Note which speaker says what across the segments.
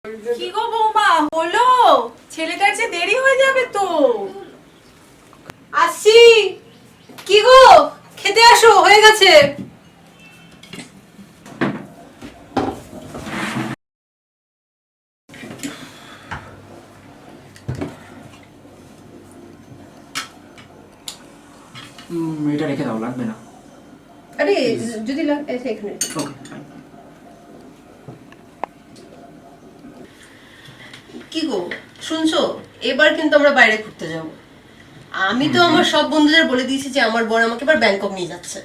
Speaker 1: কি গো বৌমা, হলো? ছেলেটার যে দেরি হয়ে যাবে তো।
Speaker 2: আসছি। কি গো, খেতে আসো, হয়ে গেছে।
Speaker 3: এটা রেখে দাও, লাগবে না।
Speaker 2: আরে
Speaker 3: Please.
Speaker 2: যদি এখানে
Speaker 3: ওকে, ফাইন।
Speaker 2: কি গো শুনছো, এবার কিন্তু আমরা বাইরে ঘুরতে যাব। আমি তো আমার সব বন্ধুদের বলে দিয়েছি যে আমার বর আমাকে এবার ব্যাংকক নিয়ে যাচ্ছে।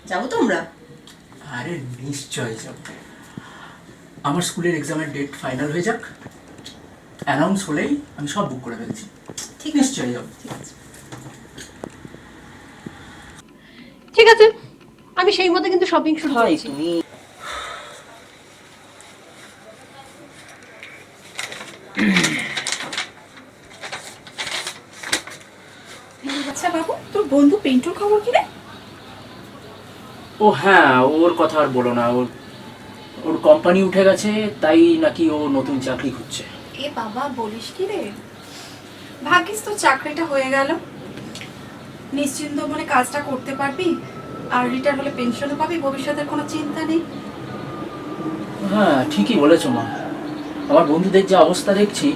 Speaker 2: যাবো তোমরা?
Speaker 3: আরে নিশ্চয় যাব। আমার স্কুলের এক্সামের ডেট ফাইনাল হয়ে যাক, অ্যানাউন্স হলেই আমি সব বুক করে ফেলছি।
Speaker 2: ঠিক
Speaker 3: নিশ্চয়ই যাব।
Speaker 2: ঠিক আছে, আমি সেই মতো কিন্তু শপিং শুরু করছি।
Speaker 1: আচ্ছা বাবু, তোর বন্ধু পিন্টুর খবর কি রে?
Speaker 3: ও হ্যাঁ, ওর কথা আর বলো না। ওর ওর কোম্পানি উঠে গেছে, তাই নাকি ও নতুন চাকরি খুঁজছে।
Speaker 1: এ বাবা, বলিস কি রে? ভাগ্যিস তো চাকরিটা হয়ে গেল। নিশ্চিন্ত মনে কাজটা করতে পারবি, আর রিটায়ার হলে পেনশনও পাবি, ভবিষ্যতের কোনো চিন্তা নেই।
Speaker 3: হ্যাঁ, ঠিকই বলেছো মা। আমার বন্ধুদের যে অবস্থা দেখছি।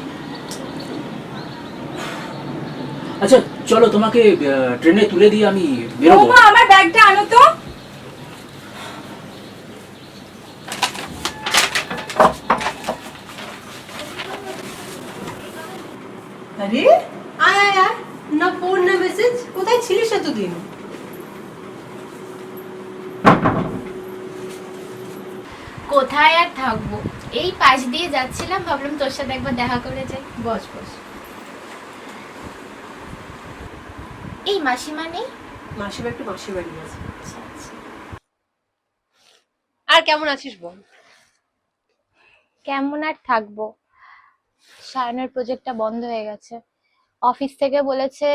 Speaker 3: আচ্ছা চলো, তোমাকে ট্রেনে তুলে দিয়ে আমি বেরোবো।
Speaker 1: বৌমা, আমার ব্যাগটা আনো তো। আরে
Speaker 2: আয় আয় আয়, না ফোন না মেসেজ, কোথায় ছিলিস এতদিন?
Speaker 4: কোথায় আর থাকবো, এই পাশ দিয়ে যাচ্ছিলাম, ভাবলাম তোর সাথে একবার দেখা করে যাই।
Speaker 2: বস বস।
Speaker 4: এই মাসিমা নেই?
Speaker 2: মাসির একটু মাসির বাড়ি আছে। আর কেমন আছিস বল?
Speaker 4: কেমন আর থাকবো, সায়নের প্রজেক্টটা বন্ধ হয়ে গেছে। অফিস থেকে বলেছে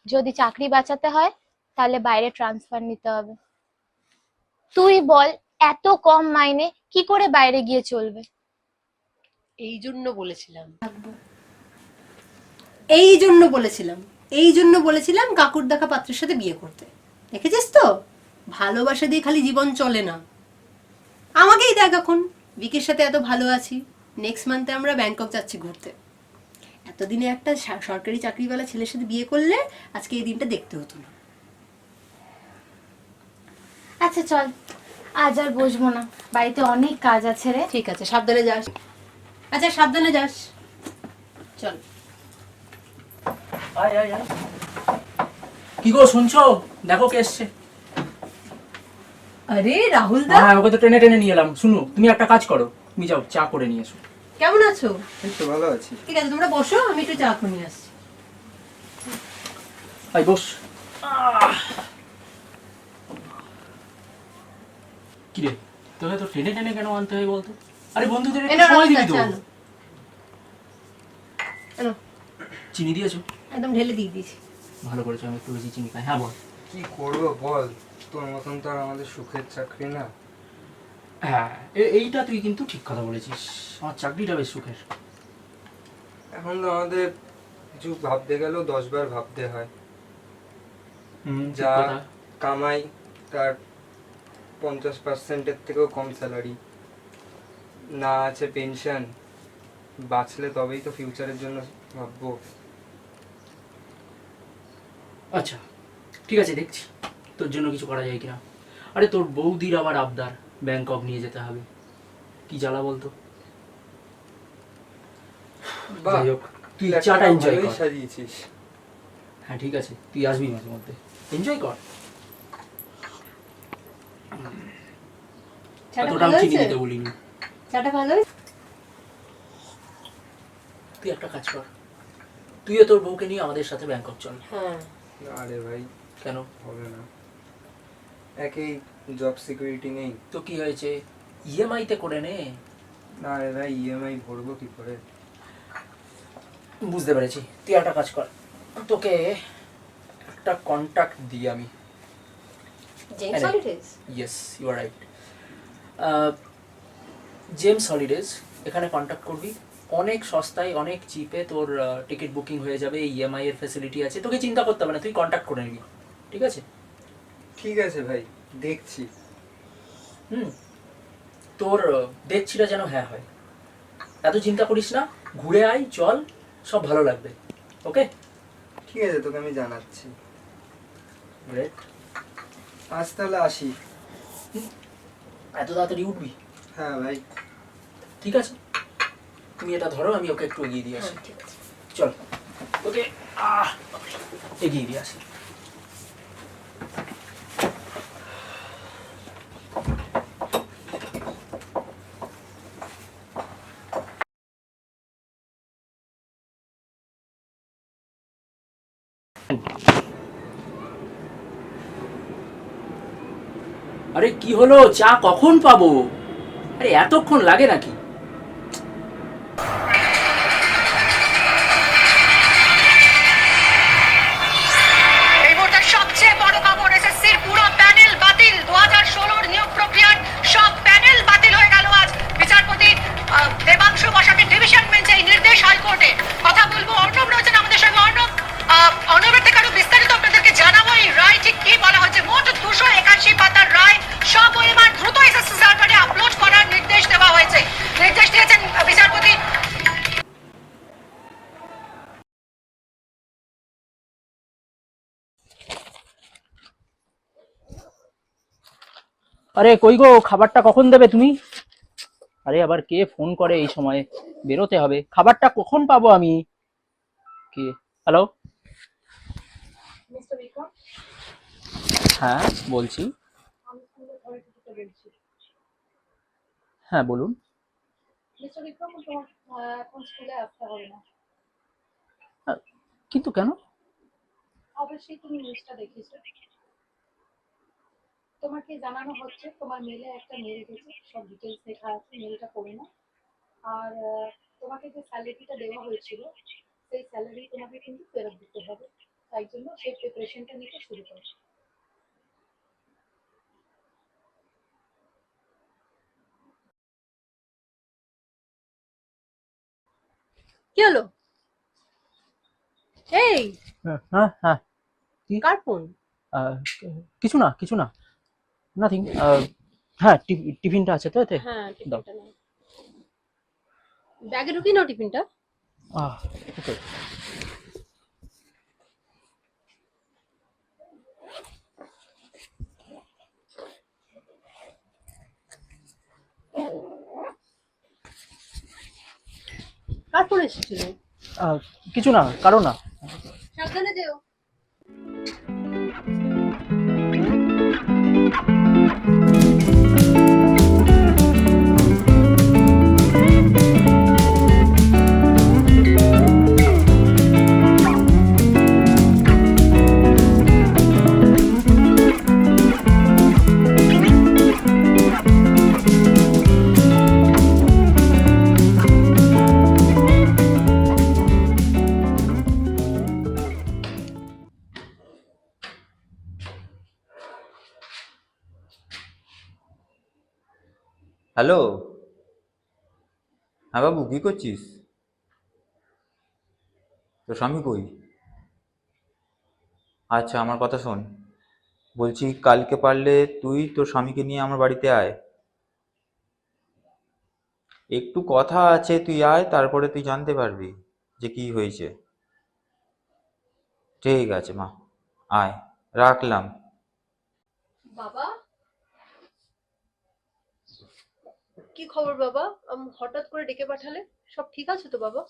Speaker 4: যদি চাকরি বাঁচাতে হয় তাহলে বাইরে ট্রান্সফার নিতে হবে। তুই বল, এত কম মাইনে কি করে বাইরে গিয়ে চলবে?
Speaker 2: এই জন্য বলেছিলাম, এই জন্য বলেছিলাম কাকুর দেখা পাত্রের সাথে বিয়ে করতে। দেখেছিস তো, ভালোবাসা দিয়ে খালি জীবন চলে না। আমাকেই দেখ এখন, বিকের সাথে এত ভালো আছি। নেক্সট মান্থে আমরা ব্যাংকক যাচ্ছি ঘুরতে। এতদিনে একটা সরকারি চাকরিওয়ালা ছেলের সাথে বিয়ে করলে আজকে এই দিনটা দেখতে হতো না।
Speaker 4: আচ্ছা চল, আজ আর বসবো না, বাড়িতে অনেক কাজ আছে রে।
Speaker 2: ঠিক আছে, সাবধানে যাস। আচ্ছা সাবধানে যাস, চল।
Speaker 3: আয় আয় আয়। কি গো শুনছো? দেখো কে এসছে।
Speaker 2: আরে রাহুল দা,
Speaker 3: হ্যাঁ, ওকে তো টেনে টেনে নিয়ে এলাম। শুনো, তুমি একটা কাজ করো, তুমি যাও চা করে নিয়ে এসো।
Speaker 2: কেমন আছো?
Speaker 5: এই তো ভালো আছি।
Speaker 2: ঠিক আছে, তোমরা বসো, আমি একটু চা করে নিয়ে আসছি।
Speaker 3: আয় বস। কি রে, তোকে তো টেনে টেনে কেন আনতে হয় বলতো? আরে বন্ধুদের একটু
Speaker 2: এনো
Speaker 3: সময়
Speaker 2: রাহুল দা,
Speaker 3: দিবি তো।
Speaker 2: চা আনো। এনো,
Speaker 3: চিনি দিয়েছো?
Speaker 2: একদম ঢেলে দিয়ে দিয়েছি।
Speaker 3: ভালো করেছো, আমি একটু বেশি চিনি খাই। হ্যাঁ বল।
Speaker 5: কি করবো বল, তোর মতন তো আর আমাদের সুখের চাকরি না।
Speaker 3: হ্যাঁ, এইটা তুই কিন্তু ঠিক কথা বলেছিস। আমার চাকরিটা বেশ সুখের।
Speaker 5: এখন তো আমাদের কিছু ভাবতে গেলেও 10 বার ভাবতে হয়।
Speaker 3: ঠিক
Speaker 5: যা
Speaker 3: কথা।
Speaker 5: কামাই তার 50%-এর থেকেও কম স্যালারি, না আছে পেনশন। বাঁচলে তবেই তো ফিউচারের জন্য ভাববো।
Speaker 3: আচ্ছা ঠিক আছে, দেখছি তোর জন্য কিছু করা যায় কিনা। আরে তোর বৌদির আবার আবদার ব্যাংকক নিয়ে যেতে হবে, কি জ্বালা বলতো।
Speaker 5: বাহ,
Speaker 3: যাই হোক, তুই
Speaker 5: ফ্ল্যাটটা
Speaker 3: চাটা এনজয়
Speaker 5: ভালোই
Speaker 3: কর।
Speaker 5: সাজিয়েছিস।
Speaker 3: হ্যাঁ ঠিক আছে, তুই আসবি মাঝে মধ্যে, এনজয় কর।
Speaker 2: চাটা
Speaker 3: এতটাও
Speaker 2: ভালো
Speaker 3: চিনি
Speaker 2: হয়েছে?
Speaker 3: দিতে বলিনি।
Speaker 2: চাটা ভালো হয়েছে?
Speaker 3: তুই একটা কাজ কর, তুইও তোর বউকে নিয়ে আমাদের সাথে ব্যাংকক চল।
Speaker 2: হ্যাঁ।
Speaker 5: আরে ভাই,
Speaker 3: কেন?
Speaker 5: হবে না। একই জব সিকিউরিটি নেই।
Speaker 3: তো কি হয়েছে, ইএমআই তে করে নে।
Speaker 5: না রে ভাই, ইএমআই ভরবো কি করে?
Speaker 3: বুঝতে পেরেছি, তুই একটা কাজ কর, তোকে একটা কন্ট্যাক্ট দিই আমি।
Speaker 2: James holidays?
Speaker 3: Yes, you are right. James holidays এখানে কন্ট্যাক্ট করবি, অনেক সস্তায় অনেক চিপে তোর টিকিট বুকিং হয়ে যাবে, ইএমআই এর ফ্যাসিলিটি আছে, তোকে চিন্তা করতে হবে না, তুই কন্ট্যাক্ট করে নিবি, ঠিক আছে?
Speaker 5: ঠিক আছে ভাই, দেখছি।
Speaker 3: হুম, তোর দেখছিটা যেন হ্যাঁ হয়, এত চিন্তা করিস না, ঘুরে আয়, চল, সব ভালো লাগবে। ওকে,
Speaker 5: ঠিক আছে, তোকে আমি জানাচ্ছি।
Speaker 3: গ্রেট।
Speaker 5: আজ তাহলে আসি।
Speaker 3: এত তাড়াতাড়ি উঠবি?
Speaker 5: হ্যাঁ ভাই।
Speaker 3: ঠিক আছে, তুমি এটা ধরো, আমি ওকে একটু এগিয়ে দিয়ে আসি।
Speaker 2: ঠিক আছে।
Speaker 3: চল, ওকে এগিয়ে দিয়ে আসি। আরে কি হলো, চা কখন পাবো? আরে এতক্ষণ লাগে নাকি?
Speaker 6: এই মুহূর্তে সবচেয়ে বড় খবর, এসএসসির পুরো প্যানেল বাতিল। 2016 নিয়োগ প্রক্রিয়ার সব প্যানেল বাতিল হয়ে গেল আজ। বিচারপতি দেবাংশু বসাকের ডিভিশন বেঞ্চে এই নির্দেশ হাইকোর্টে। কথা বলবো, অর্ণব রয়েছেন আমাদের সঙ্গে। অর্ণবের থেকে আরো বিস্তারিত আপনাদেরকে জানাবো এই রায় ঠিক কি বলা হচ্ছে। মোট 281 পাতার রায়, সব ওএমআর দ্রুত এসএসসি সার্ভারে আপলোড করার নির্দেশ দেওয়া হয়েছে। নির্দেশ দিয়েছেন বিচারপতি।
Speaker 3: আরে কই গো, খাবারটা কখন দেবে তুমি? আরে আবার কে ফোন করে এই সময়, বেরোতে হবে, খাবারটা কখন পাবো আমি? কে? হ্যালো,
Speaker 1: মিস্টার বিক্রম,
Speaker 3: হ্যাঁ বলছি।
Speaker 1: আমি স্কুলের অথরিটি থেকে বলছি।
Speaker 3: হ্যাঁ বলুন।
Speaker 1: মিস্টার বিক্রম, তোমার এখন স্কুলে আসতে হবে না।
Speaker 3: আহ, কিন্তু কেন?
Speaker 1: অবশ্যই তুমি নিউজটা দেখেছো। তোমাকে জানানো হচ্ছে তোমার মেলে একটা মেল গেছে, সব ডিটেলস লেখা আছে, মেলটা পড়ে না। আর তোমাকে যে স্যালারিটা দেওয়া হয়েছিল সেই স্যালারি তোমাকে কিন্তু ফেরত দিতে হবে। তাই জন্য সেই প্রিপারেশনটা নিতে শুরু করো।
Speaker 2: কি হলো? এই,
Speaker 3: হ্যাঁ হ্যাঁ হ্যাঁ, কি?
Speaker 2: কার ফোন?
Speaker 3: আহ, কিছু না, কিছু না, নাথিং। হ্যাঁ, টিফিনটা আছে তো এতে?
Speaker 2: হ্যাঁ,
Speaker 3: দাও।
Speaker 2: টিফিনটা নাও। ব্যাগে ঢুকিয়ে নাও টিফিনটা।
Speaker 3: ওকে।
Speaker 2: কার ফোন এসেছিল?
Speaker 3: কিছু না, কারো না।
Speaker 2: সাবধানে যেও।
Speaker 7: হ্যালো। হ্যাঁ বাবু, কি করছিস? তোর স্বামী কই? আচ্ছা, আমার কথা শোন। বলছি, কালকে পারলে তুই তোর স্বামীকে নিয়ে আমার বাড়িতে আয়। একটু কথা আছে, তুই আয়, তারপরে তুই জানতে পারবি যে কি হয়েছে। ঠিক আছে মা, আয়, রাখলাম।
Speaker 2: বাবা, কি খবর বাবা? হঠাৎ করে ডেকে পাঠালে, সব ঠিক আছে তো বাবা?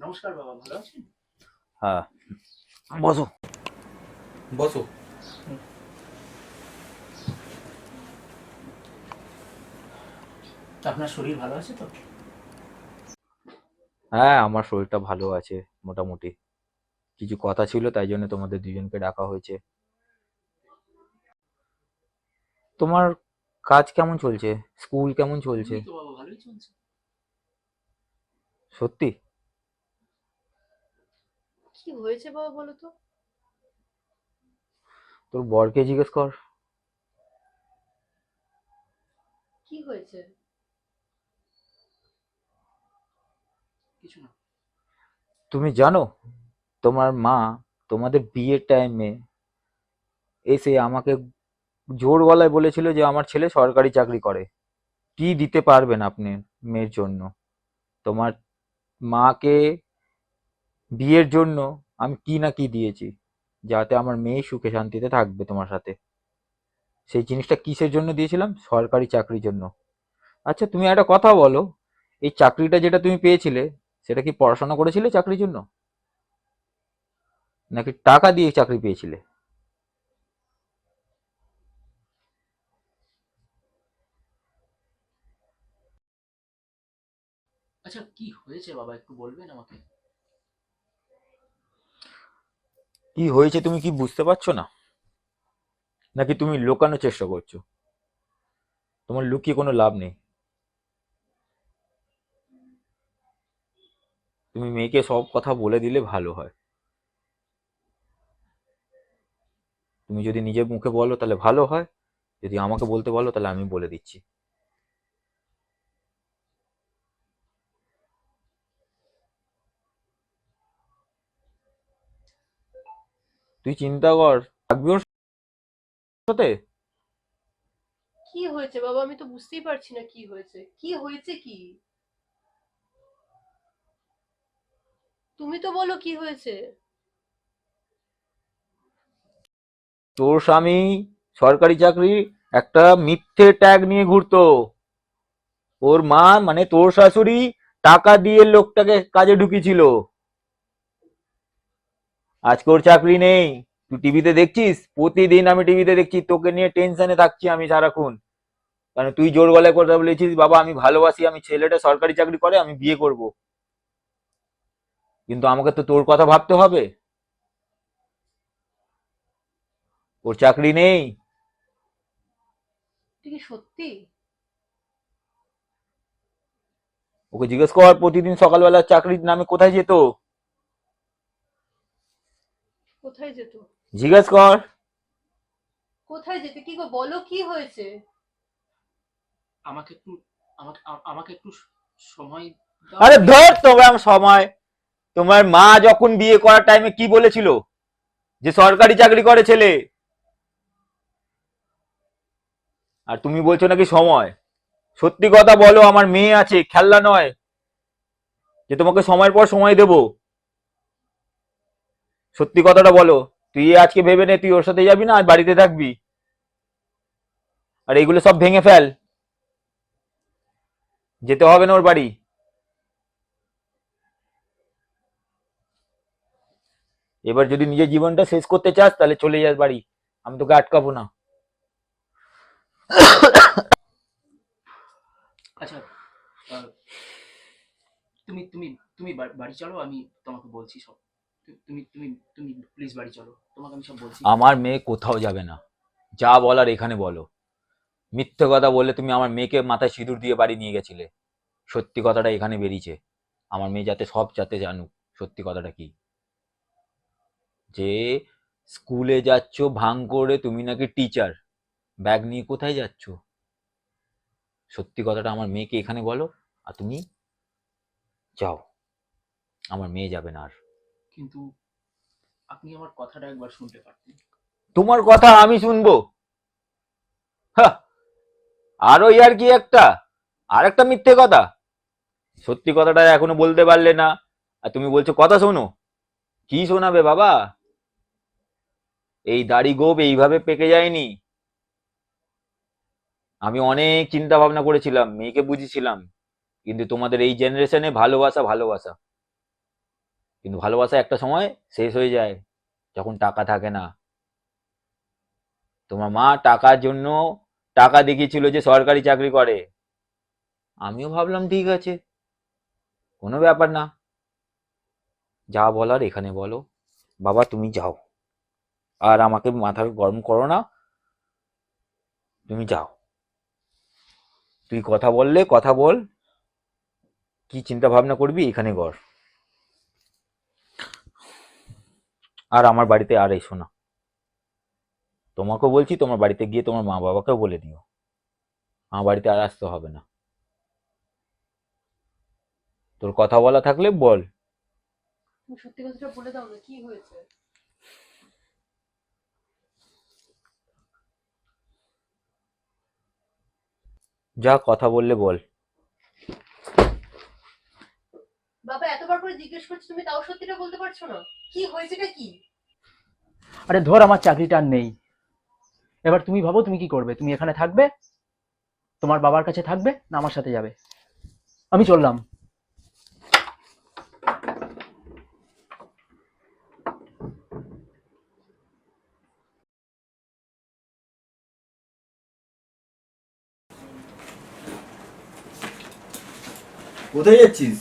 Speaker 3: নমস্কার বাবা, ভালো আছেন?
Speaker 7: হ্যাঁ, বসো বসো।
Speaker 3: আপনার শরীর ভালো আছে তো?
Speaker 7: হ্যাঁ, আমার শরীরটা ভালো আছে মোটামুটি। কিছু কথা ছিল, তাই জন্য তোমাদের দুজনকে ডাকা হয়েছে। তোমার কাজ কেমন চলছে? স্কুল কেমন চলছে?
Speaker 3: এই তো বাবা, ভালোই চলছে।
Speaker 7: সত্যি?
Speaker 2: কি হয়েছে বাবা বলো তো?
Speaker 7: তোর বরকে জিজ্ঞেস কর।
Speaker 2: কি হয়েছে?
Speaker 3: কিছু না।
Speaker 7: তুমি জানো তোমার মা তোমাদের বিয়ের টাইমে এসে আমাকে জোর গলায় বলেছিল যে আমার ছেলে সরকারি চাকরি করে। কি দিতে পারবেন আপনি মেয়ের জন্য? তোমার মাকে বিয়ের জন্য আমি কি না কি দিয়েছি, যাতে আমার মেয়ে সুখে শান্তিতে থাকবে তোমার সাথে। সেই জিনিসটা কিসের জন্য দিয়েছিলাম? সরকারি চাকরির জন্য। আচ্ছা তুমি একটা কথা বলো, এই চাকরিটা যেটা তুমি পেয়েছিলে সেটা কি পড়াশোনা করেছিলে চাকরির জন্য, নাকি টাকা দিয়ে চাকরি পেয়েছিলে?
Speaker 3: আচ্ছা কি হয়েছে বাবা, একটু বলবেন আমাকে?
Speaker 7: কি হয়েছে তুমি কি বুঝতে পারছো না, নাকি তুমি লুকানোর চেষ্টা করছো? তোমার লুকিয়ে কোনো লাভ নেই। তুমি মেয়েকে সব কথা বলে দিলে ভালো হয়। তুমি যদি নিজের মুখে বলো তাহলে ভালো হয়, যদি আমাকে বলতে বলো তাহলে আমি বলে দিচ্ছি। তুই চিন্তা কর, থাকবি ওর সাথে।
Speaker 2: কি হয়েছে বাবা? আমি তো বুঝতেই পারছি না কি হয়েছে। কি হয়েছে কি? তুমি তো বলো কি হয়েছে।
Speaker 7: তোর স্বামী সরকারি চাকরি একটা মিথ্যে ট্যাগ নিয়ে ঘুরতো। ওর মা মানে তোর শাশুড়ি টাকা দিয়ে লোকটাকে কাজে ঢুকিয়েছিল। আজকে ওর চাকরি নেই। তুই টিভিতে দেখছিস, প্রতিদিন আমি টিভিতে দেখছি, তোকে নিয়ে টেনশনে থাকছি আমি সারাক্ষণ। কারণ তুই জোর গলায় কথা বলেছিস, বাবা আমি ভালোবাসি, আমি ছেলেটা সরকারি চাকরি করে আমি বিয়ে করব। কিন্তু আমাকে তো তোর কথা ভাবতে হবে। ওর চাকরি নেই।
Speaker 2: এটা কি সত্যি?
Speaker 7: ওকে জিজ্ঞেস কর প্রতিদিন সকালবেলা চাকরির নামে কোথায় যেত।
Speaker 2: কোথায় যেত?
Speaker 7: জিজ্ঞেস কর।
Speaker 2: কোথায় যেতে? কি গো বলো কি হয়েছে?
Speaker 3: আমাকে একটু আমাকে একটু সময় দাও।
Speaker 7: আরে ধর তোমার সময়। তোমার মা যখন বিয়ে করার টাইমে কি বলেছিল? যে সরকারি চাকরি করে ছেলে। আর তুমি বলছো নাকি সময়। সত্যি কথা বলো, আমার মেয়ে আছে, খেলনা নয় যে তোমাকে সময়ের পর সময় দেব। সত্যি কথাটা বলো। তুই আজকে ভেবে নে তুই ওর সাথে যাবি না আর বাড়িতে থাকবি, আর এইগুলো সব ভেঙে ফেল। যেতে হবে না ওর বাড়ি। এবার যদি নিজের জীবনটা শেষ করতে চাস তাহলে চলে যাস বাড়ি, আমি তোকে আটকাবো না।
Speaker 3: আচ্ছা আহ, তুমি তুমি তুমি বাড়ি চলো, আমি তোমাকে বলছি সব। তুমি তুমি তুমি প্লিজ বাড়ি চলো, তোমাকে আমি সব বলছি।
Speaker 7: আমার মেয়ে কোথাও যাবে না, যা বলার এখানে বলো। মিথ্যে কথা বললে তুমি আমার মেয়েকে মাথায় সিঁদুর দিয়ে বাড়ি নিয়ে গেছিলে। সত্যি কথাটা এখানে বেরিয়েছে। আমার মেয়ে যাতে সব যাতে জানুক সত্যি কথাটা কি। যে স্কুলে যাচ্ছ ভাঙ করে, তুমি নাকি টিচার, ব্যাগ নিয়ে কোথায় যাচ্ছ? সত্যি কথাটা আমার মেয়েকে এখানে বলো, আর তুমি যাও। আমার মেয়ে যাবে না আর।
Speaker 3: কিন্তু আপনি আমার কথাটা একবার শুনতে পারতেন।
Speaker 7: তোমার কথা আমি শুনবো? হ্যাঁ, আরো ইয়ার কি একটা, আর একটা মিথ্যে কথা। সত্যি কথাটা এখনো বলতে পারলে না, আর তুমি বলছো কথা শোনো। কি শোনাবে বাবা? এই দাড়ি গোপ এইভাবে পেকে যায়নি। আমি অনেক চিন্তা ভাবনা করেছিলাম, মেয়েকে বুঝেছিলাম, কিন্তু তোমাদের এই জেনারেশনে ভালোবাসা ভালোবাসা, কিন্তু ভালোবাসা একটা সময় শেষ হয়ে যায় যখন টাকা থাকে না। তোমার মা টাকার জন্য টাকা দেখিয়েছিল যে সরকারি চাকরি করে। আমিও ভাবলাম ঠিক আছে, কোনো ব্যাপার না, যা বলার এখানে বলো। বাবা তুমি যাও, আর আমাকে মাথা গরম করো না, তুমি যাও। তুই কথা বললে কথা বল, কি চিন্তা ভাবনা করবি এখানে কর। আর আমার বাড়িতে আর এসো না। তোমাকেও বলছি তোমার বাড়িতে গিয়ে তোমার মা বাবাকেও বলে দিও, আমার বাড়িতে আর আসতে হবে না। তো তোর কথা বলা থাকলে বল।
Speaker 2: তুমি সত্যি কথাটা বলে দাও না, কি হয়েছে?
Speaker 7: যা কথা বললে বল।
Speaker 2: বাবা এতবার করে জিজ্ঞেস করছি, তুমি তাও সত্যিটা বলতে পারছো না? কি হয়েছেটা কি?
Speaker 3: আরে ধর, আমার চাকরিটা আর নেই। এবার তুমি ভাবো তুমি কি করবে। তুমি এখানে থাকবে, তোমার বাবার কাছে থাকবে, না আমার সাথে যাবে? আমি চললাম।
Speaker 8: কোথায় যাচ্ছিস?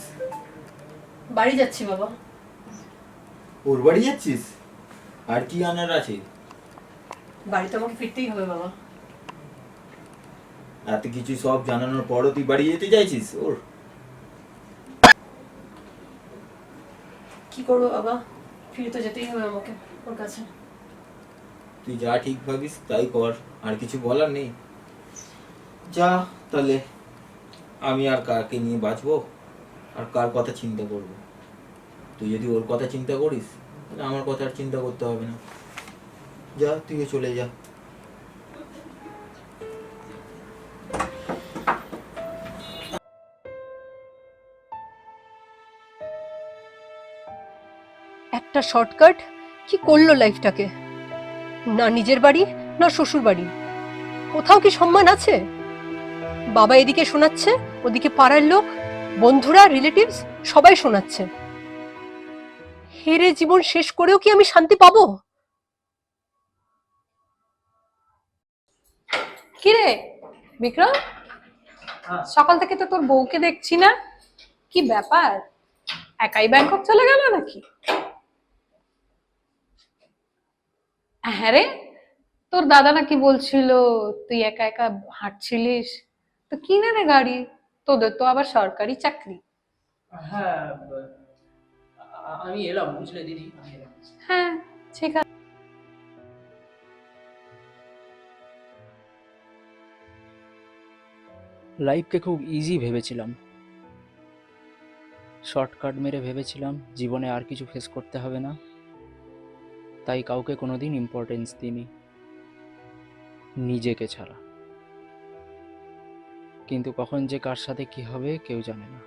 Speaker 2: বাড়ি যাচ্ছি বাবা।
Speaker 8: ওর বাড়ি যাচ্ছিস? আর কি আনার আছে?
Speaker 2: বাড়িতে আমাকে ফিরতেই হবে বাবা।
Speaker 8: এত কিছু সব জানানোর পরও তুই বাড়ি যেতে চাইছিস ওর?
Speaker 2: কি করবো বাবা, ফিরে তো যেতেই হবে আমাকে ওর কাছে।
Speaker 8: তুই যা ঠিক ভাবিস তাই কর, আর কিছু বলার নেই। যা তাহলে, আমি আর কাকে নিয়ে বাঁচবো, আর কার কথা চিন্তা করব? তুই যদি ওর কথা চিন্তা করিস তাহলে আমার কথা আর চিন্তা করতে হবে না। যা, তুইও চলে যা।
Speaker 2: একটা শর্টকাট কি করলো লাইফটাকে। না নিজের বাড়ি, না শ্বশুর বাড়ি, কোথাও কি সম্মান আছে? বাবা এদিকে শোনাচ্ছে, ওদিকে পাড়ার লোক, বন্ধুরা, রিলেটিভস সবাই শোনাচ্ছে। হেরে জীবন শেষ করেও কি আমি শান্তি পাবো?
Speaker 9: কিরে বিক্রম, সকাল থেকে তো তোর বউকে দেখছি না, কি ব্যাপার? একাই ব্যাংকক চলে গেল নাকি? হ্যাঁ রে, তোর দাদা নাকি বলছিল তুই একা একা হাঁটছিলিস, তো কিনে নে গাড়ি, তোদের তো আবার সরকারি চাকরি।
Speaker 3: হ্যাঁ, আমি এলাম, বুঝলে দিদি, আমি এলাম।
Speaker 9: হ্যাঁ ঠিক আছে।
Speaker 3: লাইফকে খুব ইজি ভেবেছিলাম, শর্টকাট মেরে ভেবেছিলাম জীবনে আর কিছু ফেস করতে হবে না, তাই কাউকে কোনোদিন ইম্পর্টেন্স দিইনি, নিজেকে ছাড়া। কিন্তু কখন যে কার সাথে কি হবে কেউ জানে না।